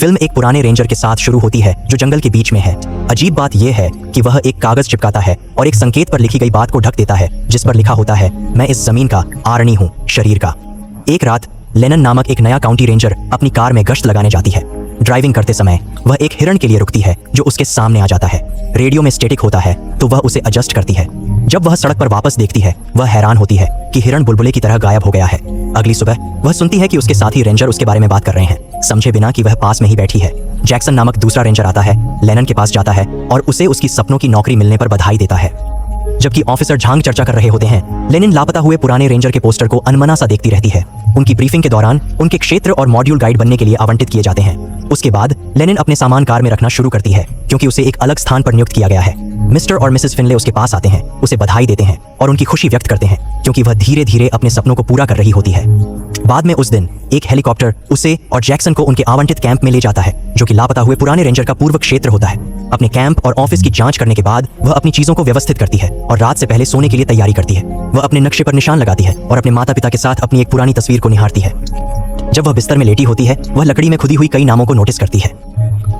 Film एक पुराने ranger के साथ शुरू होती है जो जंगल के बीच में है। अजीब बात यह है कि वह एक कागज चिपकाता है और एक संकेत पर लिखी गई बात को ढक देता है जिस पर लिखा होता है, मैं इस जमीन का आरणी हूँ, शरीर का। एक रात लेनन नामक एक नया काउंटी रेंजर अपनी कार में गश्त लगाने जाती है। ड्राइविंग करते समय वह एक हिरण के लिए रुकती है जो उसके सामने आ जाता है। रेडियो में स्टैटिक होता है तो वह उसे एडजस्ट करती है। जब वह सड़क पर वापस देखती है वह हैरान होती है कि हिरण बुलबुले की तरह गायब हो गया है। अगली सुबह वह सुनती है कि उसके साथी रेंजर उसके बारे में बात कर रहे हैं, समझे बिना कि वह पास में ही बैठी है। जैक्सन नामक दूसरा रेंजर आता है, लेनन के पास जाता है और उसे उसकी सपनों की नौकरी मिलने पर बधाई देता है। जबकि ऑफिसर झांग चर्चा कर रहे होते हैं, लेनिन लापता हुए पुराने रेंजर के पोस्टर को अनमना सा देखती रहती है। उनकी ब्रीफिंग के दौरान उनके क्षेत्र और मॉड्यूल गाइड बनने के लिए आवंटित किए जाते हैं। उसके बाद लेनिन अपने सामान कार में रखना शुरू करती है क्योंकि उसे एक अलग स्थान पर नियुक्त किया गया है। मिस्टर और मिसेस फिनले उसके पास आते हैं, उसे बधाई देते हैं और उनकी खुशी व्यक्त करते हैं क्योंकि वह धीरे धीरे अपने सपनों को पूरा कर रही होती है। बाद में उस दिन एक हेलीकॉप्टर उसे और जैक्सन को उनके आवंटित कैंप में ले जाता है जो कि लापता हुए पुराने रेंजर का पूर्व क्षेत्र होता है। अपने कैंप और ऑफिस की जांच करने के बाद वह अपनी चीजों को व्यवस्थित करती है और रात से पहले सोने के लिए तैयारी करती है। वह अपने नक्शे पर निशान लगाती है और अपने माता पिता के साथ अपनी एक पुरानी तस्वीर को निहारती है। जब वह बिस्तर में लेटी होती है वह लकड़ी में खुदी हुई कई नामों को नोटिस करती है।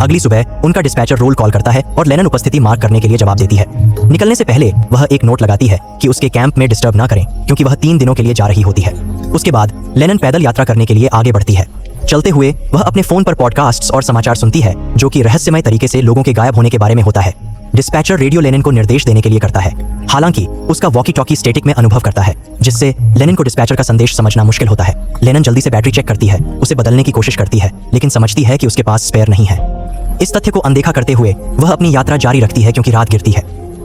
अगली सुबह उनका डिस्पैचर रोल कॉल करता है और लेनन उपस्थिति मार्क करने के लिए जवाब देती है। निकलने से पहले वह एक नोट लगाती है कि उसके कैंप में डिस्टर्ब ना करें क्योंकि वह 3 दिनों के लिए जा रही होती है। उसके बाद लेनन पैदल यात्रा करने के लिए आगे बढ़ती है। चलते हुए वह अपने फोन पर पॉडकास्ट्स और समाचार सुनती है जो कि रहस्यमय तरीके से लोगों के गायब होने के बारे में होता है। डिस्पैचर रेडियो लेनिन को निर्देश देने के लिए करता है, हालांकि उसका वॉकी टॉकी स्टैटिक में अनुभव करता है जिससे लेनिन को डिस्पैचर का संदेश समझना मुश्किल होता है। लेनिन जल्दी से बैटरी चेक करती है, उसे बदलने की कोशिश करती है लेकिन समझती है कि उसके पास स्पेयर नहीं है। इस तथ्य को अनदेखा करते हुए वह अपनी यात्रा जारी रखती है क्योंकि रात गिरती है।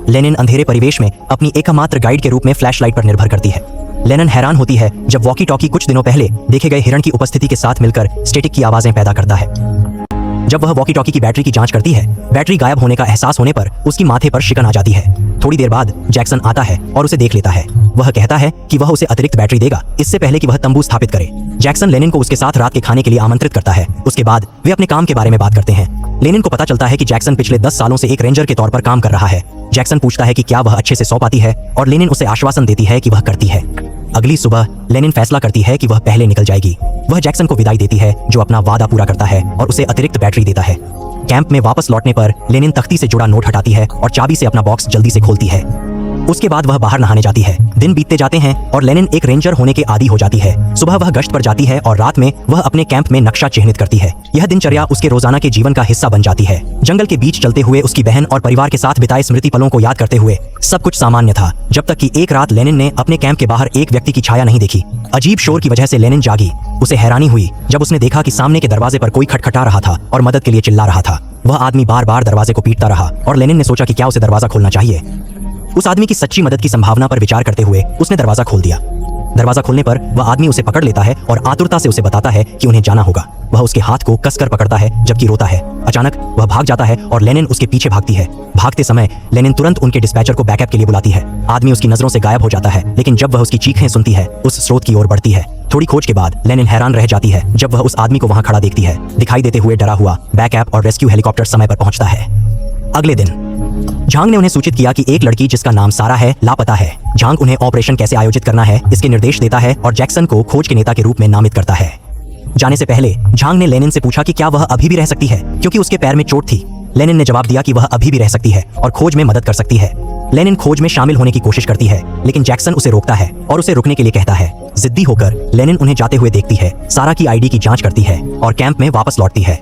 लेनिन अंधेरे परिवेश में अपनी एकमात्र गाइड के रूप में फ्लैशलाइट पर निर्भर करती है। लेनिन हैरान होती है जब वॉकी टॉकी कुछ दिनों पहले देखे गए हिरण की उपस्थिति के साथ मिलकर स्टैटिक की आवाजें पैदा करता है। जब वह वॉकी टॉकी की बैटरी की जांच करती है, बैटरी गायब होने का एहसास होने पर उसकी माथे पर शिकन आ जाती है। थोड़ी देर बाद जैक्सन आता है और उसे देख लेता है। वह कहता है कि वह उसे अतिरिक्त बैटरी देगा इससे पहले कि वह तंबू स्थापित करे। जैक्सन लेनिन को उसके साथ रात के खाने के लिए आमंत्रित करता है। उसके बाद वे अपने काम के बारे में बात करते हैं। लेनिन को पता चलता है कि जैक्सन पिछले 10 सालों से एक रेंजर के तौर पर काम कर रहा है। जैक्सन पूछता है कि क्या वह अच्छे से सौ पाती है और लेनिन उसे आश्वासन देती है कि वह करती है। अगली सुबह लेनिन फैसला करती है कि वह पहले निकल जाएगी। वह जैक्सन को विदाई देती है जो अपना वादा पूरा करता है और उसे अतिरिक्त बैटरी देता है। कैंप में वापस लौटने पर लेनिन तख्ती से जुड़ा नोट हटाती है और चाबी से अपना बॉक्स जल्दी से खोलती है। उसके बाद वह बाहर नहाने जाती है। दिन बीतते जाते हैं और लेनिन एक रेंजर होने के आदी हो जाती है। सुबह वह गश्त पर जाती है और रात में वह अपने कैंप में नक्शा चिह्नित करती है। यह दिनचर्या उसके रोजाना के जीवन का हिस्सा बन जाती है। जंगल के बीच चलते हुए उसकी बहन और परिवार के साथ बिताए स्मृति पलों को याद करते हुए सब कुछ सामान्य था, जब तक कि एक रात लेनिन ने अपने कैंप के बाहर एक व्यक्ति की छाया नहीं देखी। अजीब शोर की वजह से लेनिन जागी। उसे हैरानी हुई जब उसने देखा कि सामने के दरवाजे पर कोई खटखटा रहा था और मदद के लिए चिल्ला रहा था। वह आदमी बार बार दरवाजे को पीटता रहा और लेनिन ने सोचा कि क्या उसे दरवाजा खोलना चाहिए। उस आदमी की सच्ची मदद की संभावना पर विचार करते हुए उसने दरवाजा खोल दिया। दरवाजा खोलने पर वह आदमी उसे पकड़ लेता है और आतुरता से उसे बताता है कि उन्हें जाना होगा। वह उसके हाथ को कसकर पकड़ता है जबकि रोता है। अचानक वह भाग जाता है और लेनिन उसके पीछे भागती है। भागते समय लेनिन तुरंत उनके डिस्पैचर को बैकअप के लिए बुलाती है। आदमी उसकी नजरों से गायब हो जाता है, लेकिन जब वह उसकी चीखें सुनती है उस स्रोत की ओर बढ़ती है। थोड़ी खोज के बाद लेनिन हैरान रह जाती है जब वह उस आदमी को वहां खड़ा देखती है। दिखाई देते हुए डरा हुआ बैकअप और रेस्क्यू हेलीकॉप्टर समय पर पहुंचता है। अगले दिन झांग ने उन्हें सूचित किया कि एक लड़की जिसका नाम सारा है लापता है। झांग उन्हें ऑपरेशन कैसे आयोजित करना है इसके निर्देश देता है और जैक्सन को खोज के नेता के रूप में नामित करता है। जाने से पहले झांग ने लेनिन से पूछा कि क्या वह अभी भी रह सकती है क्योंकि उसके पैर में चोट थी। लेनिन ने जवाब दिया कि वह अभी भी रह सकती है और खोज में मदद कर सकती है। लेनिन खोज में शामिल होने की कोशिश करती है लेकिन जैक्सन उसे रोकता है और उसे रुकने के लिए कहता है। जिद्दी होकर लेनिन उन्हें जाते हुए देखती है, सारा की आईडी की जांच करती है और कैंप में वापस लौटती है।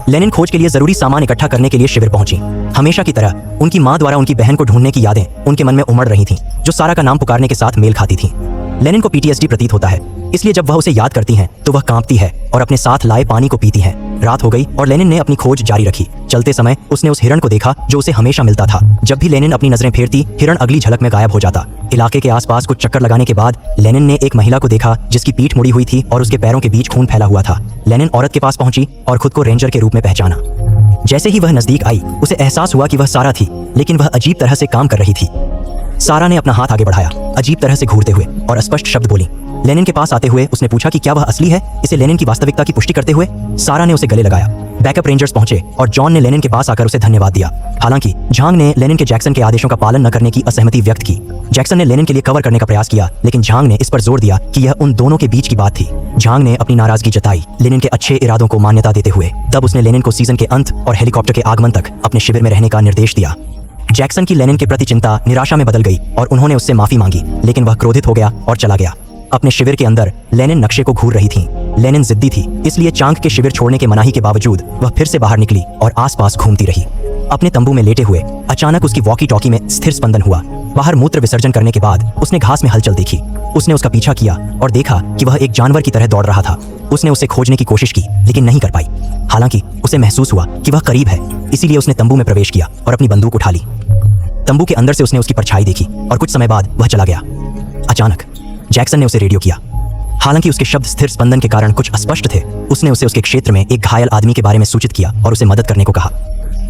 लेनिन खोज के लिए जरूरी सामान इकट्ठा करने के लिए शिविर पहुंची। हमेशा की तरह उनकी मां द्वारा उनकी बहन को ढूंढने की यादें उनके मन में उमड़ रही थीं, जो सारा का नाम पुकारने के साथ मेल खाती थीं। लेनिन को पीटीएसडी प्रतीत होता है, इसलिए जब वह उसे याद करती हैं तो वह कांपती है और अपने साथ लाए पानी को पीती है। रात हो गई और लेनिन ने अपनी खोज जारी रखी। चलते समय उसने उस हिरण को देखा जो उसे हमेशा मिलता था। जब भी लेनिन अपनी नजरें फेरती, हिरण अगली झलक में गायब हो जाता। इलाके के आसपास कुछ चक्कर लगाने के बाद लेनिन ने एक महिला को देखा जिसकी पीठ मुड़ी हुई थी और उसके पैरों के बीच खून फैला हुआ था। लेनिन औरत के पास पहुंची और खुद को रेंजर के रूप में पहचाना। जैसे ही वह नजदीक आई उसे एहसास हुआ कि वह सारा थी, लेकिन वह अजीब तरह से काम कर रही थी। सारा ने अपना हाथ आगे बढ़ाया, अजीब तरह से घूरते हुए, और स्पष्ट शब्द बोली। लेनिन के पास आते हुए उसने पूछा कि क्या वह असली है। इसे लेनिन की वास्तविकता की पुष्टि करते हुए सारा ने उसे गले लगाया। बैकअप रेंजर्स पहुंचे और जॉन ने लेनिन के पास आकर उसे धन्यवाद दिया। हालांकि झांग ने लेनिन के जैक्सन के आदेशों का पालन न करने की असहमति व्यक्त की। जैक्सन ने लेनिन के लिए कवर करने का प्रयास किया, लेकिन झांग ने इस पर जोर दिया कि यह उन दोनों के बीच की बात थी। झांग ने अपनी नाराजगी जताई लेनिन के अच्छे इरादों को मान्यता देते हुए। तब उसने लेनिन को सीजन के अंत और हेलीकॉप्टर के आगमन तक अपने शिविर में रहने का निर्देश दिया। जैक्सन की लेनिन के प्रति चिंता निराशा में बदल गई और उन्होंने उससे माफी मांगी, लेकिन वह क्रोधित हो गया और चला गया। अपने शिविर के अंदर लेनिन नक्शे को घूर रही थी। लेनिन जिद्दी थी, इसलिए चांग के शिविर छोड़ने के मनाही के बावजूद वह फिर से बाहर निकली और आसपास घूमती रही। अपने तंबू में लेटे हुए अचानक उसकी वॉकी टॉकी में स्थिर स्पंदन हुआ। बाहर मूत्र विसर्जन करने के बाद उसने घास में हलचल देखी। उसने उसका पीछा किया और देखा कि वह एक जानवर की तरह दौड़ रहा था। उसने उसे खोजने की कोशिश की, लेकिन नहीं कर पाई। हालांकि उसे महसूस हुआ कि वह करीब है, इसीलिए उसने तंबू में प्रवेश किया और अपनी बंदूक उठा ली। तंबू के अंदर से उसने उसकी परछाई देखी और कुछ समय बाद वह चला गया। अचानक जैक्सन ने उसे रेडियो किया। हालांकि उसके शब्द स्थिर स्पंदन के कारण कुछ अस्पष्ट थे, उसने उसे उसके क्षेत्र में एक घायल आदमी के बारे में सूचित किया और उसे मदद करने को कहा।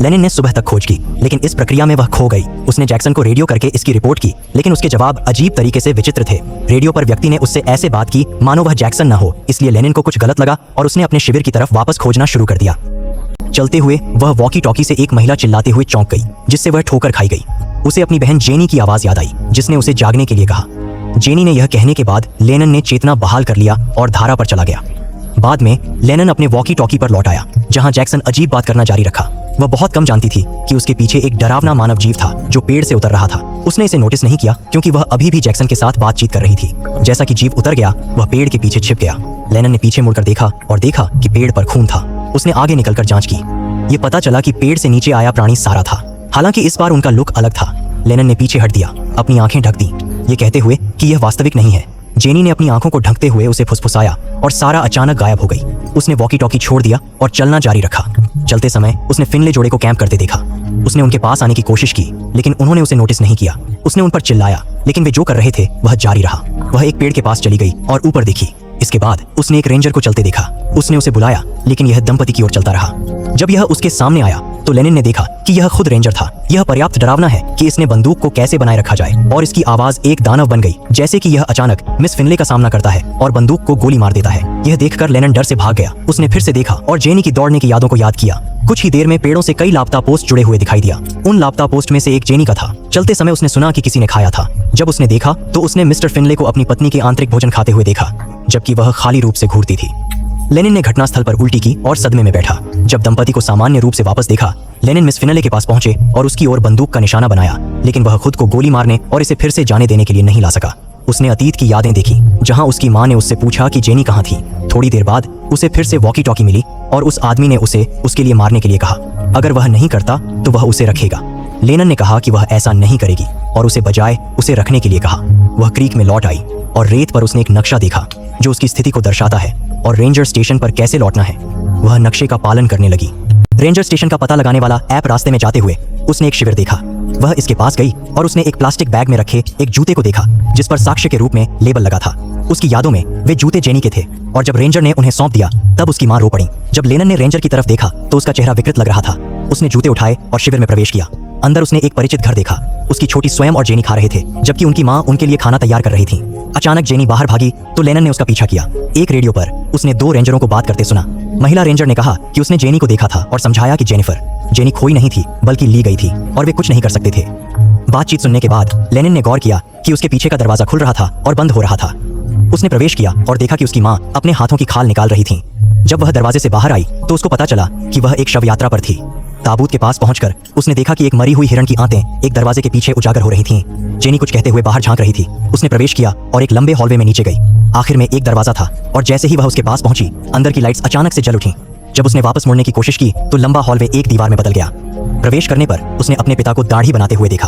लेनिन ने सुबह तक खोज की, लेकिन इस प्रक्रिया में वह खो गई। उसने जैक्सन को रेडियो करके इसकी रिपोर्ट की, लेकिन उसके जवाब अजीब तरीके से विचित्र थे। रेडियो पर व्यक्ति ने उससे ऐसे बात की मानो वह जैक्सन न हो, इसलिए लेनिन को कुछ गलत लगा और उसने अपने शिविर की तरफ वापस खोजना शुरू कर दिया। चलते हुए वह वॉकी टॉकी से एक महिला चिल्लाते हुए चौंक गई, जिससे वह ठोकर खाई गई। उसे अपनी बहन जेनी की आवाज याद आई, जिसने उसे जागने के लिए कहा। जेनी ने यह कहने के बाद लेनिन ने चेतना बहाल कर लिया और धारा पर चला गया। बाद में लेनिन अपने वॉकी टॉकी पर लौट आया, जहां जैक्सन अजीब बात करना जारी रखा। वह बहुत कम जानती थी कि उसके पीछे एक डरावना मानव जीव था जो पेड़ से उतर रहा था। उसने इसे नोटिस नहीं किया क्योंकि वह अभी भी जैक्सन के साथ बातचीत कर रही थी। जैसा कि जीव उतर गया, वह पेड़ के पीछे छिप गया। लेनिन ने पीछे मुड़कर देखा और देखा कि पेड़ पर खून था। उसने आगे निकलकर जांच की। ये पता चला कि पेड़ से नीचे आया प्राणी सारा था। हालांकि इस बार उनका लुक अलग था। लेनिन ने पीछे हट दिया, अपनी आंखें ढक दी, ये कहते हुए कि यह वास्तविक नहीं है। जेनी ने अपनी आंखों को ढकते हुए उसे फुसफुसाया और सारा अचानक गायब हो गई। उसने वॉकी टॉकी छोड़ दिया और चलना जारी रखा। चलते समय उसने फिनले जोड़े को कैंप करते देखा। उसने उनके पास आने की कोशिश की, लेकिन उन्होंने उसे नोटिस नहीं किया। उसने उन पर चिल्लाया, लेकिन वे जो कर रहे थे वह जारी रहा। वह एक पेड़ के पास चली गई और ऊपर देखी। इसके बाद उसने एक रेंजर को चलते देखा। उसने उसे बुलाया, लेकिन यह दंपति की ओर चलता रहा। जब यह उसके सामने आया तो लेनिन ने देखा कि यह खुद रेंजर था। यह पर्याप्त डरावना है कि इसने बंदूक को कैसे बनाए रखा जाए, और इसकी आवाज एक दानव बन गई, जैसे कि यह अचानक मिस फिनले का सामना करता है और बंदूक को गोली मार देता है। यह देखकर लेनिन डर से भाग गया। उसने फिर से देखा और जेनी की दौड़ने की यादों को याद किया। कुछ ही देर में पेड़ों से कई लापता पोस्ट जुड़े हुए दिखाई दिया। उन लापता पोस्ट में से एक जेनी का था। चलते समय उसने सुना कि किसी ने खाया था। जब उसने देखा तो उसने मिस्टर फिनले को अपनी पत्नी के आंतरिक भोजन खाते हुए देखा, जबकि वह खाली रूप से घूरती थी। लेनिन ने घटनास्थल पर उल्टी की और सदमे में बैठा। जब दंपति को सामान्य रूप से वापस देखा, लेनिन मिस फिनले के पास पहुंचे और उसकी ओर बंदूक का निशाना बनाया, लेकिन वह खुद को गोली मारने और इसे फिर से जाने देने के लिए नहीं ला सका। उसने अतीत की यादें देखी, जहां उसकी मां ने उससे पूछा कि जेनी कहां थी। थोड़ी देर बाद उसे फिर से वॉकी टॉकी मिली और उस आदमी ने उसे उसके लिए मारने के लिए कहा। अगर वह नहीं करता तो वह उसे रखेगा। लेनिन ने कहा कि वह ऐसा नहीं करेगी और उसे बजाय उसे रखने के लिए कहा। वह क्रीक में लौट आई और रेत पर उसने एक नक्शा देखा जो उसकी स्थिति को दर्शाता है और रेंजर स्टेशन पर कैसे लौटना है। वह नक्शे का पालन करने लगी। रेंजर स्टेशन का पता लगाने वाला ऐप रास्ते में जाते हुए उसने एक शिविर देखा। वह इसके पास गई और उसने एक प्लास्टिक बैग में रखे एक जूते को देखा जिस पर साक्ष्य के रूप में लेबल लगा था। उसकी यादों में वे जूते जेनी के थे और जब रेंजर ने उन्हें सौंप दिया तब उसकी मां रो पड़ी। जब लेनिन ने रेंजर की तरफ देखा तो उसका चेहरा विकृत लग रहा था। उसने जूते उठाए और शिविर में प्रवेश किया। अंदर उसने एक परिचित घर देखा। उसकी छोटी स्वयं और जेनी खा रहे थे, जबकि उनकी मां उनके लिए खाना तैयार कर रही थी। अचानक जेनी बाहर भागी तो लेनिन ने उसका पीछा किया। एक रेडियो पर उसने 2 रेंजरों को बात करते सुना। महिला रेंजर ने कहा कि उसने जेनी को देखा था और समझाया कि जेनी खोई नहीं थी बल्कि ली गई थी और वे कुछ नहीं कर सकते थे। बातचीत सुनने के बाद लेनिन ने गौर किया कि उसके पीछे का दरवाजा खुल रहा था और बंद हो रहा था। उसने प्रवेश किया और देखा कि उसकी मां अपने हाथों की खाल निकाल रही थी। जब वह दरवाजे से बाहर आई तो उसको पता चला कि वह एक शव यात्रा पर थी। ताबूत के पास पहुंचकर उसने देखा कि एक मरी हुई हिरण की आंतें एक दरवाजे के पीछे उजागर हो रही थीं। जेनी कुछ कहते हुए बाहर झांक रही थी। उसने प्रवेश किया और एक लंबे हॉलवे में नीचे गई। आखिर में एक दरवाजा था और जैसे ही वह उसके पास पहुंची, अंदर की लाइट्स अचानक से जल उठी। जब उसने वापस मुड़ने की कोशिश की तो लंबा हॉलवे एक दीवार में बदल गया। प्रवेश करने पर उसने अपने पिता को दाढ़ी बनाते हुए देखा।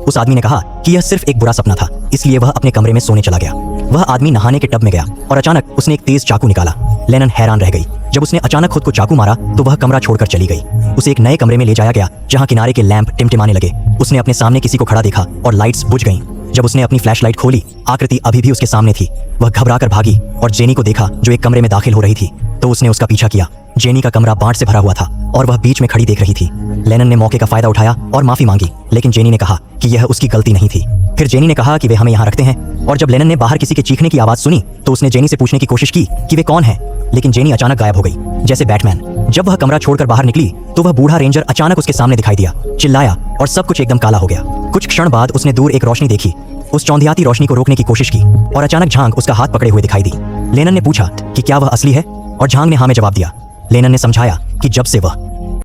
उस आदमी ने कहा कि यह सिर्फ एक बुरा सपना था, इसलिए वह अपने कमरे में सोने चला गया। वह आदमी नहाने के टब में गया और अचानक उसने एक तेज चाकू निकाला। लेनिन हैरान रह गई। जब उसने अचानक खुद को चाकू मारा तो वह कमरा छोड़कर चली गई। उसे एक नए कमरे में ले जाया गया जहां किनारे के लैंप टिमटिमाने लगे। उसने अपने सामने किसी को खड़ा देखा और लाइट्स बुझ गईं। जब उसने अपनी फ्लैशलाइट खोली, आकृति अभी भी उसके सामने थी। वह घबराकर भागी और जेनी को देखा जो एक कमरे में दाखिल हो रही थी, तो उसने उसका पीछा किया। जेनी का कमरा बांट से भरा हुआ था और वह बीच में खड़ी देख रही थी। लेनिन ने मौके का फायदा उठाया और माफी मांगी, लेकिन जेनी ने कहा कि यह उसकी गलती नहीं थी। फिर जेनी ने कहा कि वे हमें यहाँ रखते हैं, और जब लेनिन ने बाहर किसी के चीखने की आवाज सुनी तो उसने जेनी से पूछने की कोशिश की कि वे कौन है, लेकिन जेनी अचानक गायब हो गई जैसे बैटमैन। जब वह कमरा छोड़कर बाहर निकली तो वह बूढ़ा रेंजर अचानक उसके सामने दिखाई दिया, चिल्लाया और सब कुछ एकदम काला हो गया। कुछ क्षण बाद उसने दूर एक रोशनी देखी। उस चौंधियाती रोशनी को रोकने की कोशिश की और अचानक झांग उसका हाथ पकड़े हुए दिखाई दी। लेनन ने पूछा कि क्या वह असली है, और झांग ने हाँ में जवाब दिया। लेनन ने समझाया कि जब से वह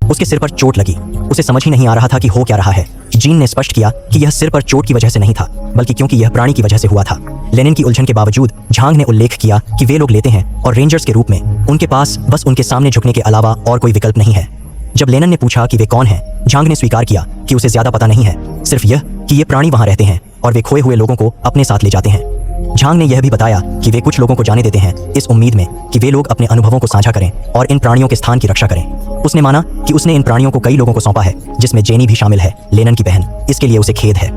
उसके सिर पर चोट लगी, उसे समझ ही नहीं आ रहा था कि हो क्या रहा है। जीन ने स्पष्ट किया कि यह सिर पर चोट की वजह से नहीं था, बल्कि क्योंकि यह प्राणी की वजह से हुआ था। लेनिन की उलझन के बावजूद झांग ने उल्लेख किया कि वे लोग लेते हैं और रेंजर्स के रूप में उनके पास बस उनके सामने झुकने के अलावा और कोई विकल्प नहीं है। जब लेनन ने पूछा कि वे कौन हैं, झांग ने स्वीकार किया कि उसे ज्यादा पता नहीं है, सिर्फ यह कि ये प्राणी वहां रहते हैं और वे खोए हुए लोगों को अपने साथ ले जाते हैं। झांग ने यह भी बताया कि वे कुछ लोगों को जाने देते हैं इस उम्मीद में कि वे लोग अपने अनुभवों को साझा करें और इन प्राणियों के स्थान की रक्षा करें। उसने माना कि उसने इन प्राणियों को कई लोगों को सौंपा है, जिसमें जेनी भी शामिल है, लेनिन की बहन। इसके लिए उसे खेद है।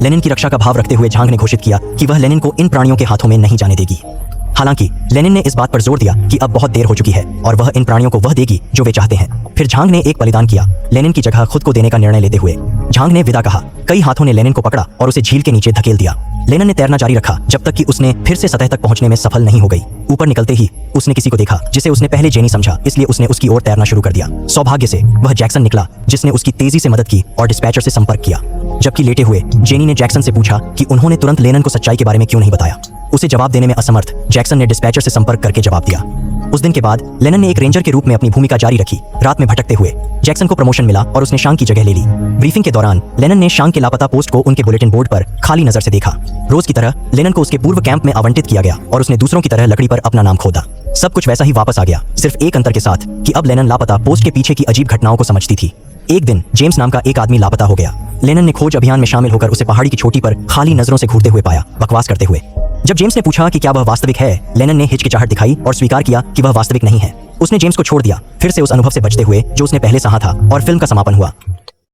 लेनिन की रक्षा का भाव रखते हुए झांग ने घोषित किया कि वह लेनिन को इन प्राणियों के हाथों में नहीं जाने देगी। हालांकि लेनिन ने इस बात पर जोर दिया कि अब बहुत देर हो चुकी है और वह इन प्राणियों को वह देगी जो वे चाहते हैं। फिर झांग ने एक बलिदान किया, लेनिन की जगह खुद को देने का निर्णय लेते हुए। झांग ने विदा कहा। कई हाथों ने लेनिन को पकड़ा और उसे झील के नीचे धकेल दिया। लेनिन ने तैरना जारी रखा जब तक कि उसने फिर से सतह तक पहुंचने में सफल नहीं हो गई। ऊपर निकलते ही उसने किसी को देखा जिसे उसने पहले जेनी समझा, इसलिए उसने उसकी ओर तैरना शुरू कर दिया। सौभाग्य से वह जैक्सन निकला, जिसने उसकी तेजी से मदद की और डिस्पैचर से संपर्क किया। जबकि लेटे हुए जेनी ने जैक्सन से पूछा कि उन्होंने तुरंत लेनिन को सच्चाई के बारे में क्यों नहीं बताया। उसे जवाब देने में असमर्थ जैक्सन ने डिस्पैचर से संपर्क करके जवाब दिया। उस दिन के बाद लेनिन ने एक रेंजर के रूप में अपनी भूमिका जारी रखी। रात में भटकते हुए जैक्सन को प्रमोशन मिला और उसने शांग की जगह ले ली। ब्रीफिंग के दौरान लेनिन ने शांग के लापता पोस्ट को उनके बुलेटिन बोर्ड पर खाली नजर से देखा। रोज की तरह लेनिन को उसके पूर्व कैंप में आवंटित किया गया और उसने दूसरों की तरह लकड़ी पर अपना नाम खोदा। सब कुछ वैसा ही वापस आ गया, सिर्फ एक अंतर के साथ कि अब लेनिन लापता पोस्ट के पीछे की अजीब घटनाओं को समझती थी। एक दिन जेम्स नाम का एक आदमी लापता हो गया। लेनिन ने खोज अभियान में शामिल होकर उसे पहाड़ी की चोटी पर खाली नजरों से घूरते हुए पाया, बकवास करते हुए। जब जेम्स ने पूछा कि क्या वह वास्तविक है, लेनिन ने हिचकिचाहट दिखाई और स्वीकार किया कि वह वास्तविक नहीं है। उसने जेम्स को छोड़ दिया, फिर से उस अनुभव से बचते हुए जो उसने पहले सहा था, और फिल्म का समापन हुआ।